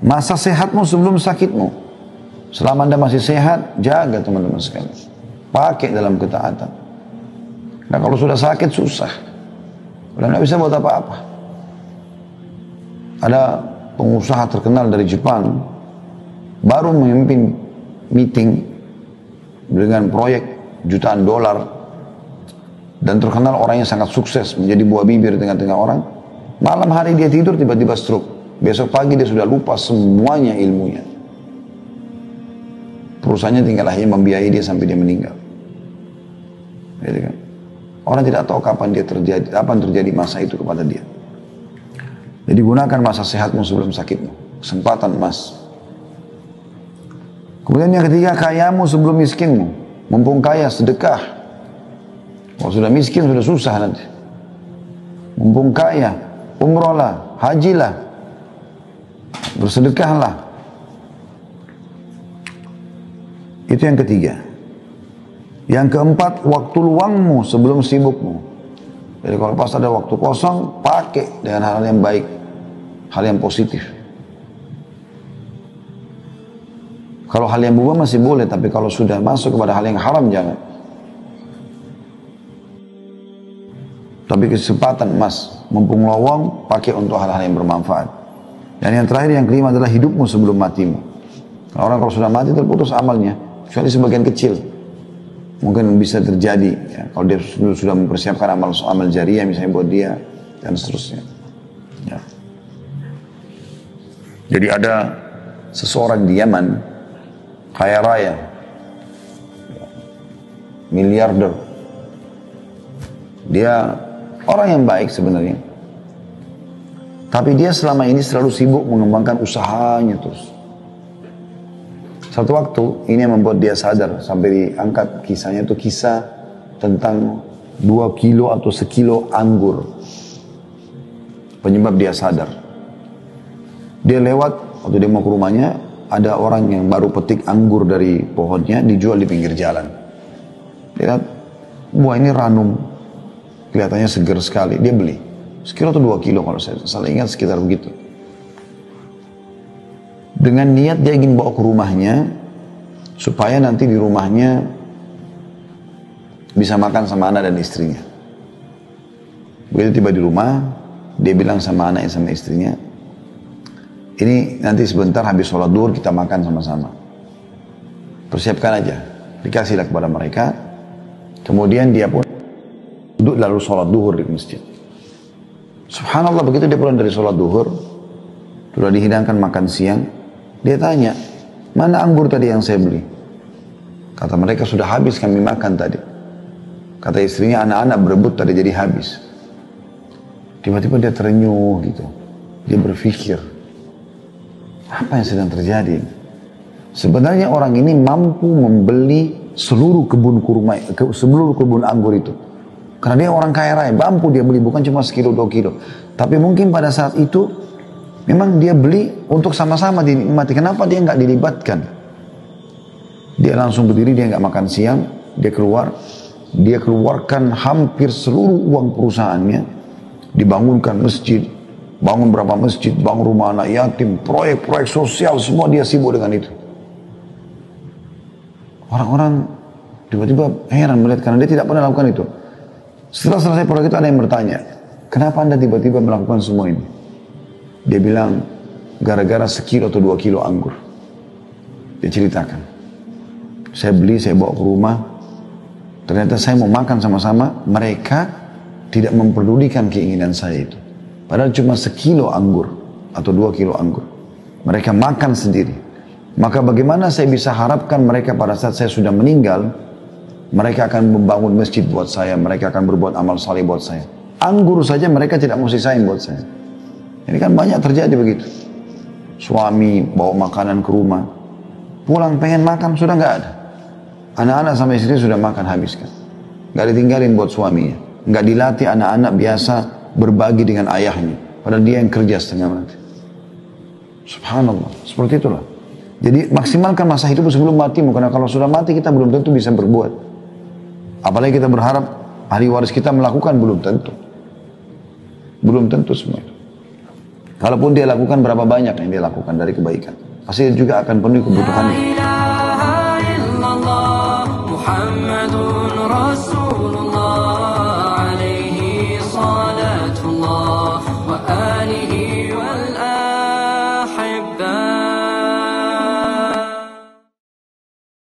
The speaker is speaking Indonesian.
Masa sehatmu sebelum sakitmu. Selama Anda masih sehat, jaga teman-teman sekalian. Pakai dalam ketaatan. Nah kalau sudah sakit susah. Udah nggak bisa buat apa-apa. Ada pengusaha terkenal dari Jepang, baru memimpin meeting dengan proyek jutaan dolar, dan terkenal orangnya sangat sukses, menjadi buah bibir di tengah-tengah orang. Malam hari dia tidur tiba-tiba stroke. Besok pagi dia sudah lupa semuanya ilmunya. Perusahaannya tinggal hanya membiayai dia sampai dia meninggal. Gitu kan? Orang tidak tahu kapan terjadi masa itu kepada dia. Jadi gunakan masa sehatmu sebelum sakitmu. Kesempatan emas. Kemudian yang ketiga, kayamu sebelum miskinmu. Mumpung kaya, sedekah. Kalau sudah miskin, sudah susah nanti. Mumpung kaya, umrohlah, hajilah, bersedekahlah. Itu yang ketiga. Yang keempat, waktu luangmu sebelum sibukmu. Jadi kalau pas ada waktu kosong, pakai dengan hal yang baik, hal yang positif. Kalau hal yang berubah masih boleh, tapi kalau sudah masuk kepada hal yang haram, jangan. Tapi kesempatan emas, mumpung lowong, pakai untuk hal-hal yang bermanfaat. Dan yang terakhir, yang kelima adalah hidupmu sebelum matimu. Orang kalau sudah mati terputus amalnya, kecuali sebagian kecil. Mungkin bisa terjadi, ya, kalau dia sudah mempersiapkan amal jariah misalnya buat dia, dan seterusnya. Ya. Jadi ada seseorang di Yaman, kaya raya, miliarder. Dia orang yang baik sebenarnya. Tapi dia selama ini selalu sibuk mengembangkan usahanya terus. Satu waktu, ini yang membuat dia sadar, sampai diangkat kisahnya itu kisah tentang 2 kilo atau sekilo anggur. Penyebab dia sadar. Dia lewat, waktu dia mau ke rumahnya, ada orang yang baru petik anggur dari pohonnya, dijual di pinggir jalan. Dia lihat, buah ini ranum, kelihatannya segar sekali, dia beli. Sekilo atau 2 kilo kalau saya salah ingat, sekitar begitu. Dengan niat dia ingin bawa ke rumahnya, supaya nanti di rumahnya bisa makan sama anak dan istrinya. Begitu tiba di rumah, dia bilang sama anaknya sama istrinya, ini nanti sebentar habis sholat duhur kita makan sama-sama. Persiapkan aja, dikasihlah kepada mereka. Kemudian dia pun duduk lalu sholat duhur di masjid. Subhanallah, begitu dia pulang dari sholat duhur, sudah dihidangkan makan siang. Dia tanya, mana anggur tadi yang saya beli? Kata mereka, sudah habis kami makan tadi. Kata istrinya, anak-anak berebut tadi jadi habis. Tiba-tiba dia terenyuh gitu. Dia berpikir, apa yang sedang terjadi? Sebenarnya orang ini mampu membeli seluruh kebun kurma, seluruh kebun anggur itu. Karena dia orang kaya raya, mampu dia beli, bukan cuma sekilo 2 kilo. Tapi mungkin pada saat itu, memang dia beli untuk sama-sama dinikmati. Kenapa dia nggak dilibatkan? Dia langsung berdiri, dia nggak makan siang, dia keluar, dia keluarkan hampir seluruh uang perusahaannya, dibangunkan masjid, bangun berapa masjid, bangun rumah anak yatim, proyek-proyek sosial, semua dia sibuk dengan itu. Orang-orang tiba-tiba heran melihat karena dia tidak pernah lakukan itu. Setelah selesai proyek itu ada yang bertanya, kenapa Anda tiba-tiba melakukan semua ini? Dia bilang, gara-gara sekilo atau 2 kilo anggur. Dia ceritakan. Saya beli, saya bawa ke rumah. Ternyata saya mau makan sama-sama. Mereka tidak memperdulikan keinginan saya itu. Padahal cuma sekilo anggur. Atau 2 kilo anggur. Mereka makan sendiri. Maka bagaimana saya bisa harapkan mereka pada saat saya sudah meninggal, mereka akan membangun masjid buat saya. Mereka akan berbuat amal saleh buat saya. Anggur saja mereka tidak mau sisain buat saya. Ini kan banyak terjadi begitu. Suami bawa makanan ke rumah, pulang pengen makan sudah nggak ada. Anak-anak sama istri sudah makan habiskan. Nggak ditinggalin buat suaminya. Nggak dilatih anak-anak biasa berbagi dengan ayahnya. Padahal dia yang kerja setengah mati. Subhanallah, seperti itulah. Jadi maksimalkan masa hidup sebelum matimu. Karena kalau sudah mati kita belum tentu bisa berbuat. Apalagi kita berharap ahli waris kita melakukan, belum tentu. Belum tentu semua itu. Kalaupun dia lakukan berapa banyak yang dia lakukan dari kebaikan, pasti dia juga akan penuhi kebutuhannya.